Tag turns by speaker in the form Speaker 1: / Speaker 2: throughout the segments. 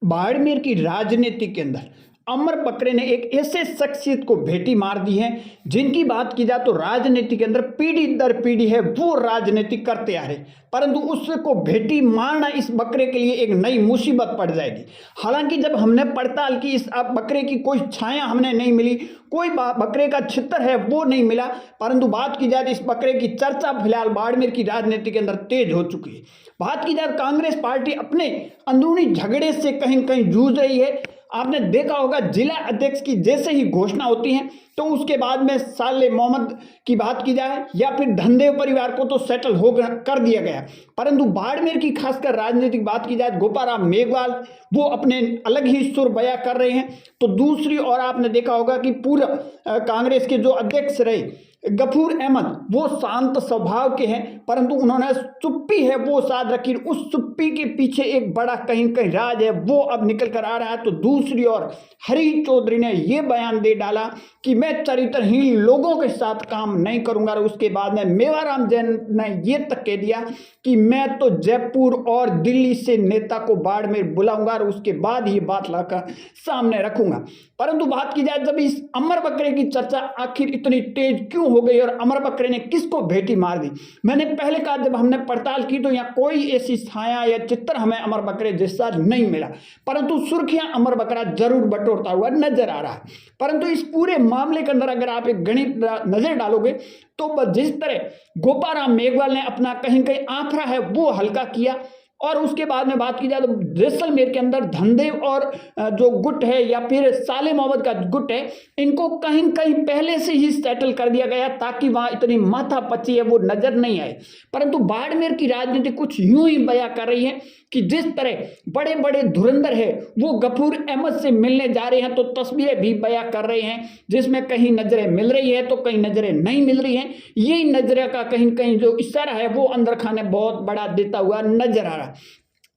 Speaker 1: बाड़मेर की राजनीति के अंदर अमर बकरे ने एक ऐसे शख्सियत को भेटी मार दी है जिनकी बात की जाए तो राजनीति के अंदर पीढ़ी दर पीढ़ी है वो राजनीति करते आ रहे, परंतु उसको भेटी मारना इस बकरे के लिए एक नई मुसीबत पड़ जाएगी। हालांकि जब हमने पड़ताल की इस बकरे की कोई छाया हमने नहीं मिली, कोई बकरे का छितर है वो नहीं मिला, परंतु बात की जाए तो इस बकरे की चर्चा फिलहाल बाड़मेर की राजनीति के अंदर तेज हो चुकी है। बात की जाए कांग्रेस पार्टी अपने अंदरूनी झगड़े से कहीं कहीं जूझ रही है। आपने देखा होगा जिला अध्यक्ष की जैसे ही घोषणा होती है तो उसके बाद में साले मोहम्मद की बात की जाए या फिर धनदेव परिवार को तो सेटल हो कर दिया गया, परंतु बाड़मेर की खासकर राजनीतिक बात की जाए गोपाराम मेघवाल वो अपने अलग ही सुर बयां कर रहे हैं। तो दूसरी ओर आपने देखा होगा कि पूर्व कांग्रेस के जो अध्यक्ष रहे गफूर अहमद वो शांत स्वभाव के हैं, परंतु उन्होंने चुप्पी है वो साध रखी। उस चुप्पी के पीछे एक बड़ा कहीं कहीं राज है वो अब निकल कर आ रहा है। तो दूसरी ओर हरी चौधरी ने ये बयान दे डाला कि मैं चरित्रहीन लोगों के साथ काम नहीं करूंगा, और उसके बाद में मेवाराम जैन ने ये तक कह दिया कि मैं तो जयपुर और दिल्ली से नेता को बाड़मेर बुलाऊंगा और उसके बाद ये बात लाकर सामने रखूंगा। परंतु बात की जाए जब इस अमर बकरे की चर्चा आखिर इतनी तेज क्यों हो गई और अमर बकरे ने किसको भेटी मार दी, मैंने पहले कहा जब हमने पड़ताल की तो यहाँ कोई ऐसी छाया या चित्र हमें अमर बकरे जैसा नहीं मिला, परंतु सुर्खियां अमर बकरा जरूर बटोरता हुआ नजर आ रहा है। परंतु इस पूरे मामले के अंदर अगर आप एक गणित नजर डालोगे तो जिस तरह गोपाराम मेघवाल ने अपना कहीं कहीं आंकड़ा है वो हल्का किया, और उसके बाद में बात की जाए तो जैसलमेर के अंदर धनदेव और जो गुट है या फिर साले मोहम्मद का गुट है इनको कहीं कहीं पहले से ही सेटल कर दिया गया ताकि वहां इतनी माथापच्ची है वो नजर नहीं आए। परंतु बाड़मेर की राजनीति कुछ यूं ही बयां कर रही है कि जिस तरह बड़े बड़े धुरंधर है वो गफूर अहमद से मिलने जा रहे हैं तो तस्वीरें भी बयां कर रहे हैं जिसमें कहीं नजरें मिल रही है तो कहीं नजरें नहीं मिल रही हैं। यही नजर का कहीं कहीं जो इशारा है वो अंदर खाने बहुत बड़ा देता हुआ नजर आ रहा है।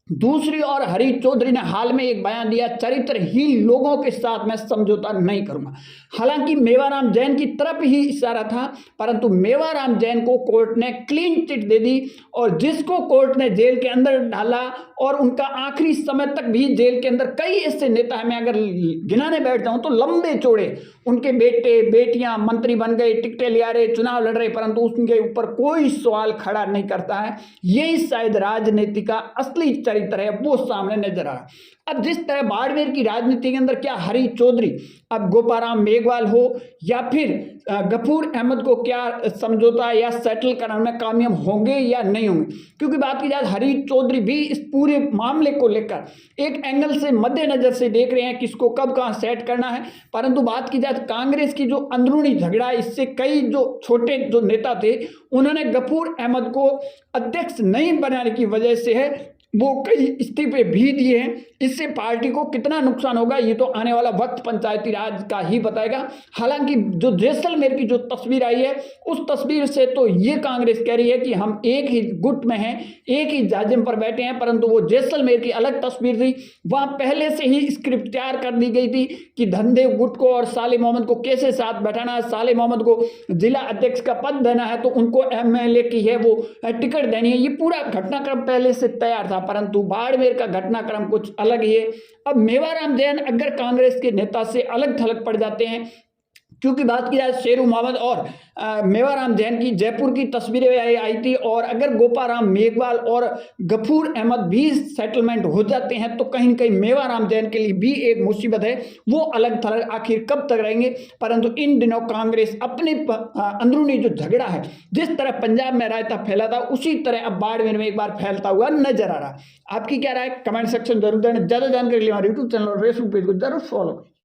Speaker 1: दूसरी ओर हरी चौधरी ने हाल में एक बयान दिया चरित्रहीन लोगों के साथ मैं समझौता नहीं करूंगा। हालांकि मेवाराम जैन की तरफ ही इशारा था, परंतु मेवाराम जैन को कोर्ट ने क्लीन चिट दे दी और जिसको कोर्ट ने जेल के अंदर डाला और उनका आखिरी समय तक भी जेल के अंदर कई ऐसे नेता हैं, मैं अगर गिनाने बैठ जाऊं तो लंबे चौड़े उनके बेटे बेटियां मंत्री बन गए, टिकटें लिया रहे, चुनाव लड़ रहे, परंतु उनके ऊपर कोई सवाल खड़ा नहीं करता है। यही शायद राजनीति का असली चरित्र है वो सामने नजर आ रहा है। अब जिस तरह बाड़मेर की राजनीति के अंदर क्या हरी चौधरी अब गोपाराम मेघवाल हो या फिर गफूर अहमद को क्या समझौता या सेटल कराने में कामयाब होंगे या नहीं होंगे, क्योंकि बात की जाए हरी चौधरी भी इस पूरे मामले को लेकर एक एंगल से मद्देनजर से देख रहे हैं किसको कब कहां सेट करना है। परंतु बात की जाए कांग्रेस की जो अंदरूनी झगड़ा इससे कई जो छोटे जो नेता थे उन्होंने गफूर अहमद को अध्यक्ष नहीं बनाने की वजह से है वो कई इस्तीफे भी दिए हैं। इससे पार्टी को कितना नुकसान होगा ये तो आने वाला वक्त पंचायती राज का ही बताएगा। हालांकि जो जैसलमेर की जो तस्वीर आई है उस तस्वीर से तो ये कांग्रेस कह रही है कि हम एक ही गुट में हैं, एक ही जाजिम पर बैठे हैं, परंतु वो जैसलमेर की अलग तस्वीर थी। वहां पहले से ही स्क्रिप्ट तैयार कर दी गई थी कि धनदेव गुट को और साले मोहम्मद को कैसे साथ बैठाना है, साले मोहम्मद को जिला अध्यक्ष का पद देना है तो उनको MLA की है वो टिकट देनी है। ये पूरा घटनाक्रम पहले से तैयार था, परंतु बाड़मेर का घटनाक्रम कुछ अलग ही है। अब मेवाराम जैन अगर कांग्रेस के नेता से अलग थलग पड़ जाते हैं, क्योंकि बात की जाए शेरू मोहम्मद और मेवाराम जैन की जयपुर की तस्वीरें आई थी, और अगर गोपाराम मेघवाल और गफूर अहमद भी सेटलमेंट हो जाते हैं तो कहीं कहीं मेवाराम जैन के लिए भी एक मुसीबत है, वो अलग थलग आखिर कब तक रहेंगे। परंतु इन दिनों कांग्रेस अपने अंदरूनी जो झगड़ा है जिस तरह पंजाब में रायता फैला था उसी तरह अब बाड़मेर में एक बार फैलता हुआ नजर आ रहा है। आपकी क्या राय कमेंट सेक्शन जरूर देना। ज्यादा जानकारी के लिए हमारे यूट्यूब चैनल और फेसबुक पेज को जरूर फॉलो करें।